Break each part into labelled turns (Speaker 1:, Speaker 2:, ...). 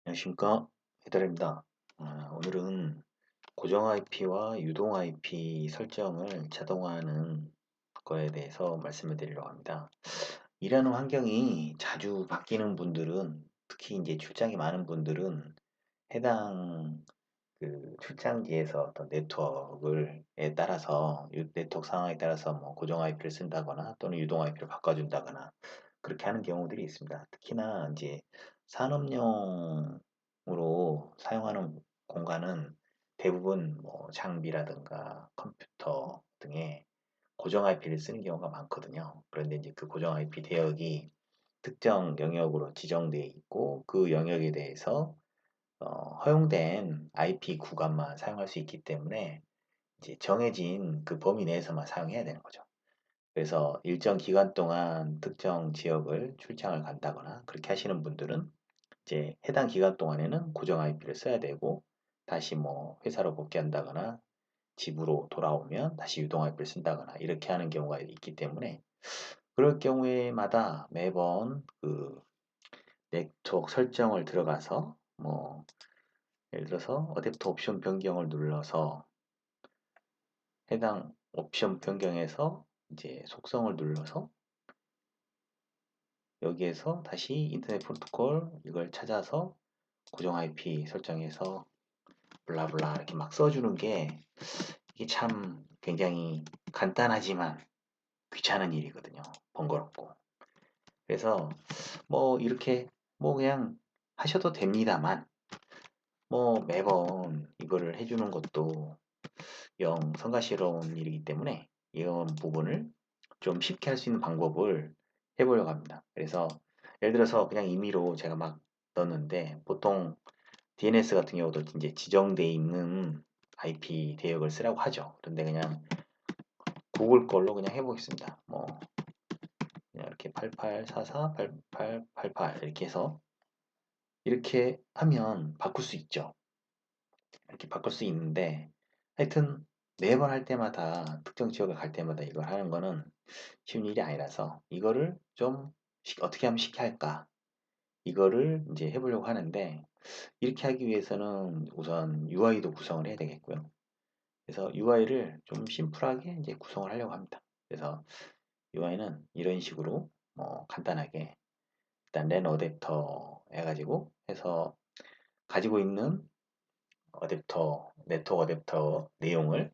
Speaker 1: 안녕하십니까, 해달입니다. 오늘은 고정 IP와 유동 IP 설정을 자동화하는 거에 대해서 말씀을 드리려고 합니다. 일하는 환경이 자주 바뀌는 분들은, 특히 이제 출장이 많은 분들은 해당 그 출장지에서 어떤 네트워크에 따라서 네트워크 상황에 따라서 뭐 고정 IP를 쓴다거나 또는 유동 IP를 바꿔준다거나 그렇게 하는 경우들이 있습니다. 특히나 이제 산업용으로 사용하는 공간은 대부분 뭐 장비라든가 컴퓨터 등의 고정 IP를 쓰는 경우가 많거든요. 그런데 이제 그 고정 IP 대역이 특정 영역으로 지정되어 있고 그 영역에 대해서 허용된 IP 구간만 사용할 수 있기 때문에 이제 정해진 그 범위 내에서만 사용해야 되는 거죠. 그래서 일정 기간 동안 특정 지역을 출장을 간다거나 그렇게 하시는 분들은 이제 해당 기간 동안에는 고정 IP를 써야 되고 다시 뭐 회사로 복귀한다거나 집으로 돌아오면 다시 유동 IP를 쓴다거나 이렇게 하는 경우가 있기 때문에 그럴 경우에마다 매번 그 네트워크 설정을 들어가서 뭐 예를 들어서 어댑터 옵션 변경을 눌러서 해당 옵션 변경에서 이제 속성을 눌러서 여기에서 다시 인터넷 프로토콜 이걸 찾아서 고정 IP 설정해서 블라블라 이렇게 막 써주는 게 이게 참 굉장히 간단하지만 귀찮은 일이거든요. 번거롭고. 그래서 뭐 이렇게 뭐 그냥 하셔도 됩니다만 뭐 매번 이거를 해주는 것도 영 성가시러운 일이기 때문에 이런 부분을 좀 쉽게 할 수 있는 방법을 해보려고 합니다. 그래서 예를 들어서 그냥 임의로 제가 막 넣었는데 보통 DNS 같은 경우도 이제 지정되어 있는 IP 대역을 쓰라고 하죠. 그런데 그냥 구글 걸로 그냥 해보겠습니다. 뭐 그냥 이렇게 8844 8888 이렇게 해서 이렇게 하면 바꿀 수 있죠. 이렇게 바꿀 수 있는데 하여튼 매번 할 때마다 특정 지역을 갈 때마다 이걸 하는 거는 쉬운 일이 아니라서 이거를 좀 어떻게 하면 쉽게 할까 이거를 이제 해보려고 하는데 이렇게 하기 위해서는 우선 UI도 구성을 해야 되겠고요. 그래서 UI를 좀 심플하게 이제 구성을 하려고 합니다. 그래서 UI는 이런 식으로 뭐 간단하게 일단 랜 어댑터 해가지고 해서 가지고 있는 어댑터 네트워크 어댑터 내용을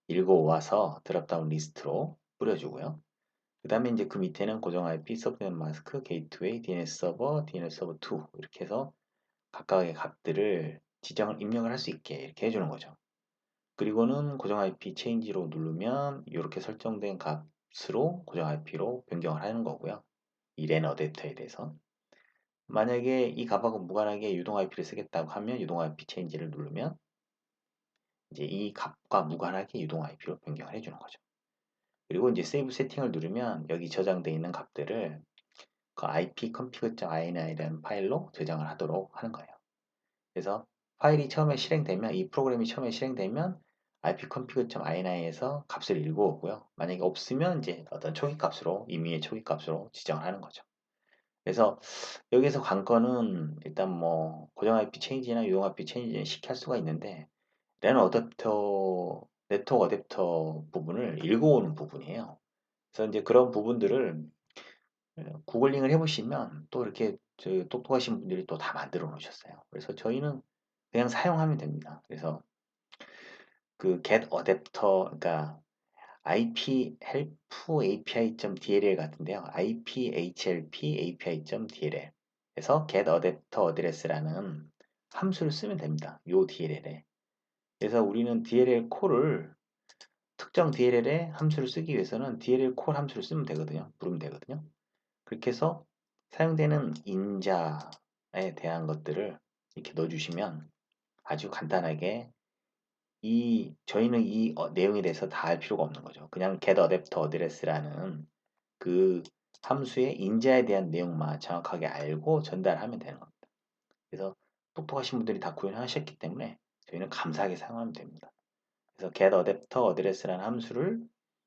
Speaker 1: 읽어와서 드랍다운 리스트로 뿌려주고요. 그 다음에 이제 그 밑에는 고정 IP, 서브넷 마스크, 게이트웨이, DNS 서버, DNS 서버 2 이렇게 해서 각각의 값들을 지정을 입력을 할 수 있게 이렇게 해주는 거죠. 그리고는 고정 IP 체인지로 누르면 이렇게 설정된 값으로 고정 IP로 변경을 하는 거고요. 이 랜 어댑터에 대해서 만약에 이 값하고 무관하게 유동 IP를 쓰겠다고 하면 유동 IP 체인지를 누르면 이제 이 값과 무관하게 유동 IP로 변경을 해주는 거죠. 그리고 이제 세이브 세팅을 누르면 여기 저장되어 있는 값들을 그 ipconfig.in이라는 파일로 저장을 하도록 하는 거예요. 그래서 파일이 처음에 실행되면 이 프로그램이 처음에 실행되면 ipconfig.in이에서 값을 읽어오고요. 만약에 없으면 이제 어떤 초기 값으로 임의의 초기 값으로 지정을 하는 거죠. 그래서 여기서 관건은 일단 뭐 고정 IP 체인지나 유동 IP 체인지는 쉽게 할 수가 있는데 랜 어댑터 네트워크 어댑터 부분을 읽어오는 부분이에요. 그래서 이제 그런 부분들을 구글링을 해보시면 또 이렇게 똑똑하신 분들이 또 다 만들어 놓으셨어요. 그래서 저희는 그냥 사용하면 됩니다. 그래서 그 get adapter, 그러니까 IP help API.dll 같은데요. IPHLP API.dll 에서 get adapter address라는 함수를 쓰면 됩니다. 요 DLL에. 그래서 우리는 DLL 콜을 특정 DLL의 함수를 쓰기 위해서는 DLL 콜 함수를 쓰면 되거든요. 부르면 되거든요. 그렇게 해서 사용되는 인자에 대한 것들을 이렇게 넣어주시면 아주 간단하게 저희는 이 내용에 대해서 다 알 필요가 없는 거죠. 그냥 get adapter address라는 그 함수의 인자에 대한 내용만 정확하게 알고 전달하면 되는 겁니다. 그래서 똑똑하신 분들이 다 구현하셨기 때문에 저희는 감사하게 사용하면 됩니다. 그래서 get adapter address라는 함수를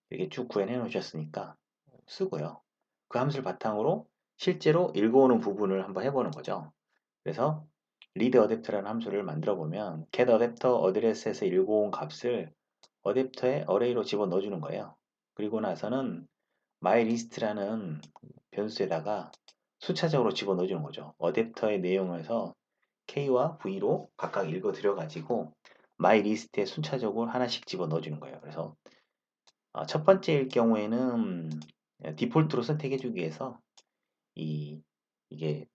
Speaker 1: 이렇게 쭉 구현해 놓으셨으니까 쓰고요. 그 함수를 바탕으로 실제로 읽어오는 부분을 한번 해보는 거죠. 그래서 read adapter라는 함수를 만들어 보면 get adapter address에서 읽어온 값을 어댑터에 어레이로 집어 넣어주는 거예요. 그리고 나서는 mylist라는 변수에다가 순차적으로 집어 넣어주는 거죠. 어댑터의 내용에서 K와 V로 각각 읽어 들여가지고 mylist에 순차적으로 하나씩 집어 넣어주는 거예요. 그래서 첫 번째일 경우에는 디폴트로 선택해주기 위해서 이게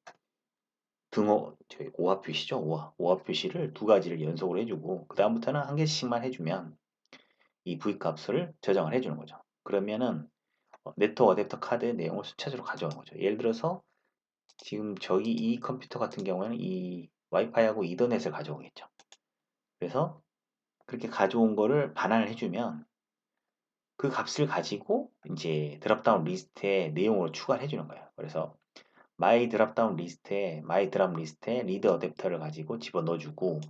Speaker 1: 저희 오화 표시죠. 오화 표시를 두 가지를 연속으로 해주고 그 다음부터는 한 개씩만 해주면 이 V 값을 저장을 해주는 거죠. 그러면은 네트워크 어댑터 카드의 내용을 순차적으로 가져오는 거죠. 예를 들어서 지금 저희 이 컴퓨터 같은 경우에는 이 와이파이하고 이더넷을 가져오겠죠. 그래서 그렇게 가져온 거를 반환을 해주면 그 값을 가지고 이제 드랍다운 리스트에 내용으로 추가를 해주는 거예요. 그래서 my 드랍다운 리스트에 my 드랍 리스트에 리드 어댑터를 가지고 집어 넣어주고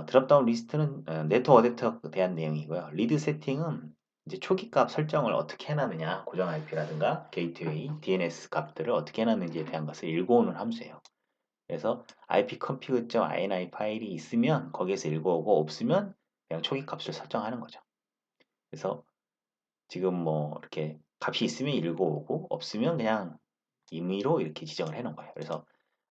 Speaker 1: 드랍다운 리스트는 네트워크 어댑터에 대한 내용이고요. 리드 세팅은 이제 초기 값 설정을 어떻게 해놨느냐, 고정 IP라든가 게이트웨이, DNS 값들을 어떻게 해놨는지에 대한 것을 읽어오는 함수예요. 그래서 ipconfig.ini 파일이 있으면 거기에서 읽어오고 없으면 그냥 초기 값을 설정하는 거죠. 그래서 지금 뭐 이렇게 값이 있으면 읽어오고 없으면 그냥 임의로 이렇게 지정을 해놓은 거예요. 그래서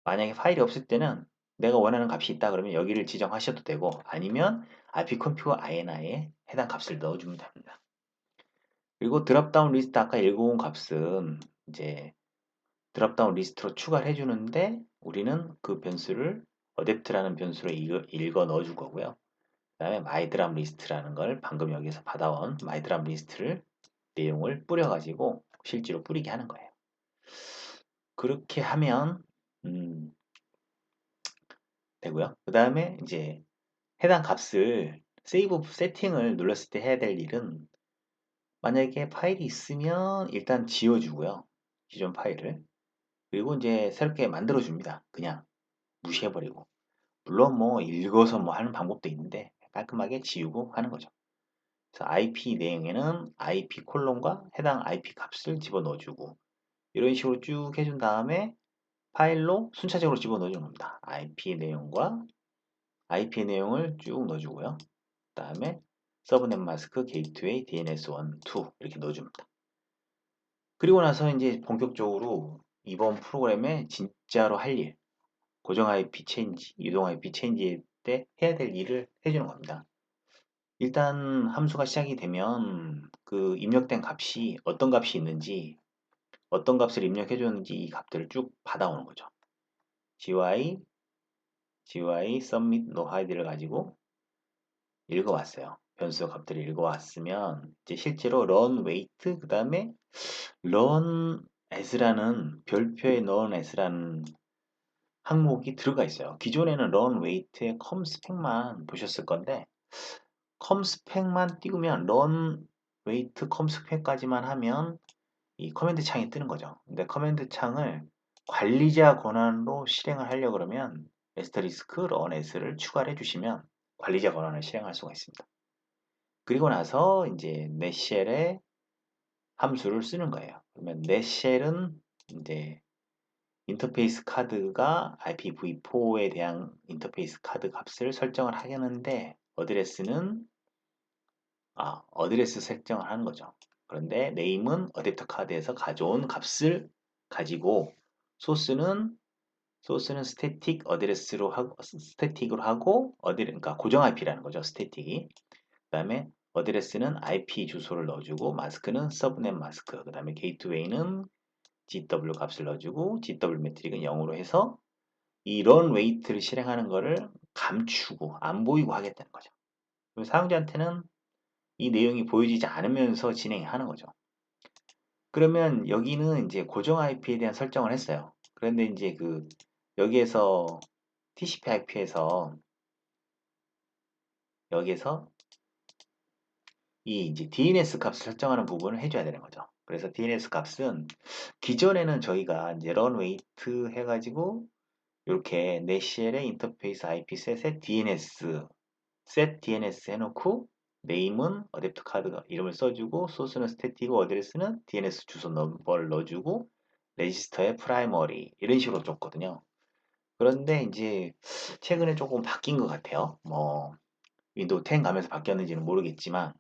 Speaker 1: 만약에 파일이 없을 때는 내가 원하는 값이 있다 그러면 여기를 지정하셔도 되고 아니면 ipconfig.ini에 해당 값을 넣어주면 됩니다. 그리고 드랍다운 리스트 아까 읽어온 값은 이제 드랍다운 리스트로 추가를 해주는데 우리는 그 변수를 어댑트라는 변수로 읽어 넣어줄 거고요. 그 다음에 myDrop list라는 걸 방금 여기서 받아온 myDrop list를 내용을 뿌려가지고 실제로 뿌리게 하는 거예요. 그렇게 하면 되고요. 그 다음에 이제 해당 값을 세이브 세팅을 눌렀을 때 해야 될 일은 만약에 파일이 있으면 일단 지워주고요. 기존 파일을. 그리고 이제 새롭게 만들어줍니다. 그냥 무시해버리고. 물론 뭐 읽어서 뭐 하는 방법도 있는데 깔끔하게 지우고 하는 거죠. 그래서 IP 내용에는 IP 콜론과 해당 IP 값을 집어넣어주고 이런 식으로 쭉 해준 다음에 파일로 순차적으로 집어넣어주는 겁니다. IP 내용을 쭉 넣어주고요. 그 다음에 서브넷 마스크, 게이트웨이, DNS1, 2 이렇게 넣어줍니다. 그리고 나서 이제 본격적으로 이번 프로그램에 진짜로 할 일, 고정 IP 체인지, 유동 IP 체인지 때 해야 될 일을 해주는 겁니다. 일단 함수가 시작이 되면 그 입력된 값이 어떤 값이 있는지 어떤 값을 입력해 줬는지 이 값들을 쭉 받아오는 거죠. GUI submit no hide를 가지고 읽어왔어요. 변수 값들을 읽어왔으면 이제 실제로 run wait 그 다음에 run as라는 별표의 run as라는 항목이 들어가 있어요. 기존에는 run wait의 com spec만 보셨을 건데 com spec만 띄우면 run wait com spec까지만 하면 이 커맨드 창이 뜨는 거죠. 근데 커맨드 창을 관리자 권한으로 실행을 하려고 그러면 에스터리스크 run as를 추가를 해주시면 관리자 권한을 실행할 수가 있습니다. 그리고 나서 이제 넷쉘에 함수를 쓰는 거예요. 그러면 넷쉘은 이제 인터페이스 카드가 IPv4에 대한 인터페이스 카드 값을 설정을 하려는데 어드레스 설정을 하는 거죠. 그런데 네임은 어댑터 카드에서 가져온 값을 가지고 소스는 스태틱 어드레스로 하고 스태틱으로 하고 그러니까 고정 IP라는 거죠. 스태틱이. 그다음에 어드레스는 IP 주소를 넣어주고 마스크는 서브넷 마스크. 그다음에 게이트웨이는 GW 값을 넣어주고 GW 매트릭은 0으로 해서 이 런 웨이트를 실행하는 거를 감추고 안 보이고 하겠다는 거죠. 그럼 사용자한테는 이 내용이 보여지지 않으면서 진행하는 거죠. 그러면 여기는 이제 고정 IP에 대한 설정을 했어요. 그런데 이제 여기에서 TCP IP에서 여기에서 이 이제 DNS 값을 설정하는 부분을 해줘야 되는 거죠. 그래서 DNS 값은 기존에는 저희가 이제 run wait 해가지고 이렇게 넷쉘의 인터페이스 IP 셋에 DNS set DNS 해놓고 네임은 어댑터 카드 이름을 써주고 소스는 스태틱이고 어드레스는 DNS 주소 넘버를 넣어주고 레지스터에 프라이머리 이런 식으로 줬거든요. 그런데 이제 최근에 조금 바뀐 것 같아요. 뭐 윈도우 10 가면서 바뀌었는지는 모르겠지만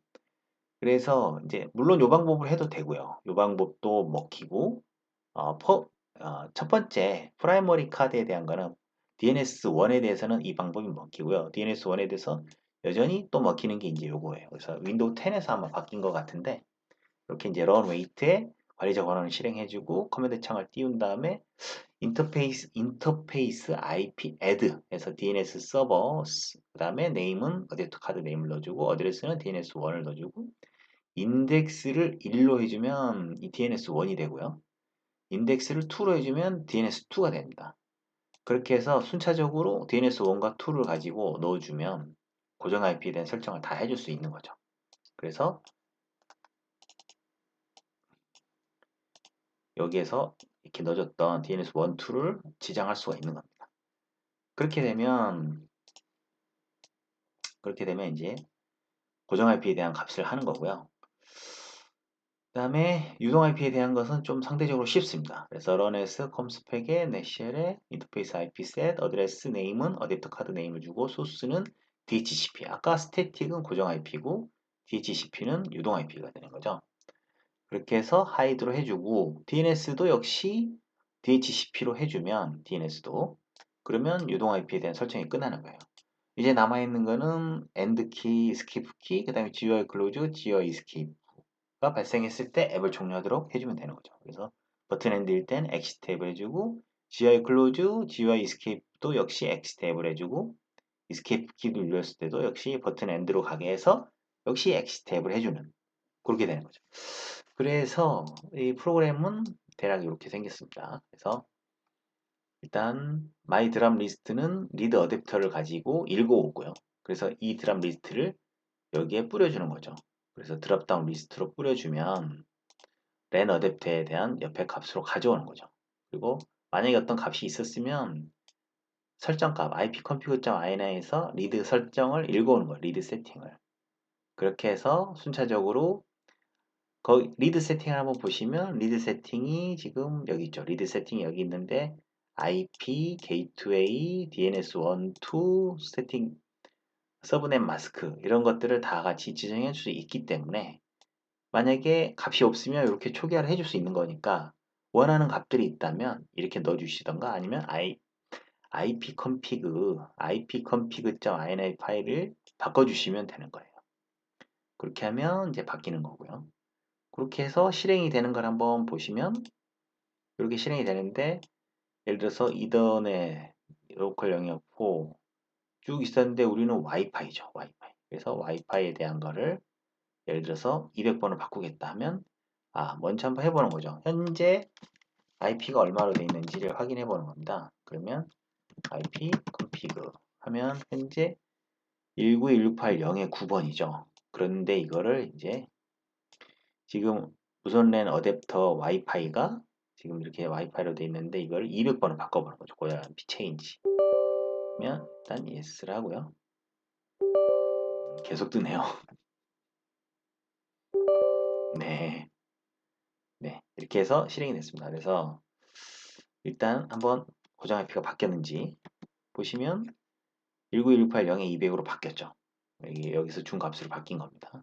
Speaker 1: 그래서 이제 물론 요 방법을 해도 되고요. 요 방법도 먹히고 어, 퍼, 첫 번째 프라이머리 카드에 대한 거는 DNS1에 대해서는 이 방법이 먹히고요. DNS1에 대해서 여전히 또 먹히는 게 이제 요거예요. 그래서 윈도우 10에서 아마 바뀐 것 같은데 이렇게 이제 run wait에 관리자 권한을 실행해주고 커맨드 창을 띄운 다음에 인터페이스 IP add에서 DNS 서버 그 다음에 네임은 어댑터 카드 네임을 넣어주고 어드레스는 DNS1을 넣어주고 인덱스를 1로 해주면 이 DNS1이 되고요. 인덱스를 2로 해주면 DNS2가 됩니다. 그렇게 해서 순차적으로 DNS1과 2를 가지고 넣어주면 고정 IP에 대한 설정을 다 해줄 수 있는 거죠. 그래서 여기에서 이렇게 넣어줬던 DNS1, 2를 지정할 수가 있는 겁니다. 그렇게 되면 이제 고정 IP에 대한 값을 하는 거고요. 그 다음에 유동 IP에 대한 것은 좀 상대적으로 쉽습니다. 그래서 runS, comspec에 netshell에 interface IP set, address name은 어댑터 카드 네임을 주고 소스는 DHCP. 아까 static은 고정 IP고 DHCP는 유동 IP가 되는 거죠. 그렇게 해서 hide로 해주고 DNS도 역시 DHCP로 해주면 DNS도 그러면 유동 IP에 대한 설정이 끝나는 거예요. 이제 남아있는 거는 end 키, skip 키, 그 다음에 GUI close, GUI escape가 발생했을 때 앱을 종료하도록 해주면 되는 거죠. 그래서 버튼 엔드일 땐 exit 탭을 해주고 GUI close, GUI escape도 역시 exit 탭을 해주고 escape 키를 눌렀을 때도 역시 버튼 엔드로 가게 해서 역시 exit 탭을 해주는 그렇게 되는 거죠. 그래서 이 프로그램은 대략 이렇게 생겼습니다. 그래서 일단 my 드랍 리스트는 리드 어댑터를 가지고 읽어오고요. 그래서 이 드랍 리스트를 여기에 뿌려주는 거죠. 그래서 드랍다운 리스트로 뿌려주면 len 어댑터에 대한 옆에 값으로 가져오는 거죠. 그리고 만약에 어떤 값이 있었으면 설정값 ipconfig.in에서 리드 설정을 읽어오는 거예요. 리드 세팅을. 그렇게 해서 순차적으로 리드 세팅을 한번 보시면 리드 세팅이 지금 여기 있죠. 리드 세팅이 여기 있는데 IP, 게이트웨이, DNS1, 2, 세팅, 서브넷 마스크 이런 것들을 다 같이 지정해 줄 수 있기 때문에 만약에 값이 없으면 이렇게 초기화를 해줄 수 있는 거니까 원하는 값들이 있다면 이렇게 넣어주시던가 아니면 ipconfig.ini 파일을 바꿔주시면 되는 거예요. 그렇게 하면 이제 바뀌는 거고요. 그렇게 해서 실행이 되는 걸 한번 보시면 이렇게 실행이 되는데 예를 들어서 이더넷 로컬 영역 4 쭉 있었는데 우리는 와이파이죠. 와이파이. 그래서 와이파이에 대한 거를 예를 들어서 200번을 바꾸겠다 하면 먼저 한번 해보는 거죠. 현재 IP가 얼마로 되어 있는지를 확인해 보는 겁니다. 그러면 IP config 하면 현재 19168.0의 9번이죠. 그런데 이거를 이제 지금 무선 랜 어댑터 와이파이가 지금 이렇게 와이파이로 되어 있는데 이걸 200번을 바꿔보는 거죠. 고양 비체인지. 그러면 일단 yes를 하고요. 계속 뜨네요. 네. 네. 이렇게 해서 실행이 됐습니다. 그래서 일단 한번 고정 IP가 바뀌었는지 보시면 19168.0에 200으로 바뀌었죠. 여기서 준 값으로 바뀐 겁니다.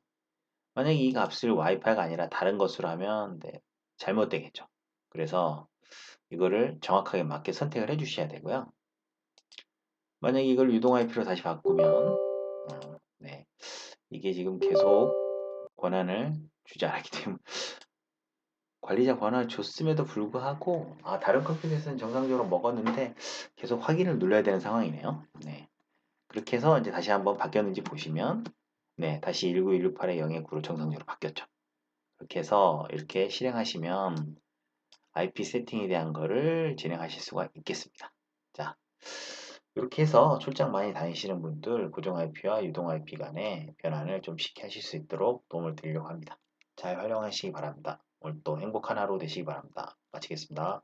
Speaker 1: 만약에 이 값을 와이파이가 아니라 다른 것으로 하면 잘못되겠죠. 그래서 이거를 정확하게 맞게 선택을 해 주셔야 되고요. 만약에 이걸 유동 IP로 다시 바꾸면 네. 이게 지금 계속 권한을 주지 않았기 때문에 관리자 권한을 줬음에도 불구하고 다른 컴퓨터에서는 정상적으로 먹었는데 계속 확인을 눌러야 되는 상황이네요. 네. 그렇게 해서 이제 다시 한번 바뀌었는지 보시면 네, 다시 19168의 0의 9로 정상적으로 바뀌었죠. 그렇게 해서 이렇게 실행하시면 IP 세팅에 대한 거를 진행하실 수가 있겠습니다. 자, 이렇게 해서 출장 많이 다니시는 분들 고정 IP와 유동 IP 간의 변환을 좀 쉽게 하실 수 있도록 도움을 드리려고 합니다. 잘 활용하시기 바랍니다. 오늘 또 행복한 하루 되시기 바랍니다. 마치겠습니다.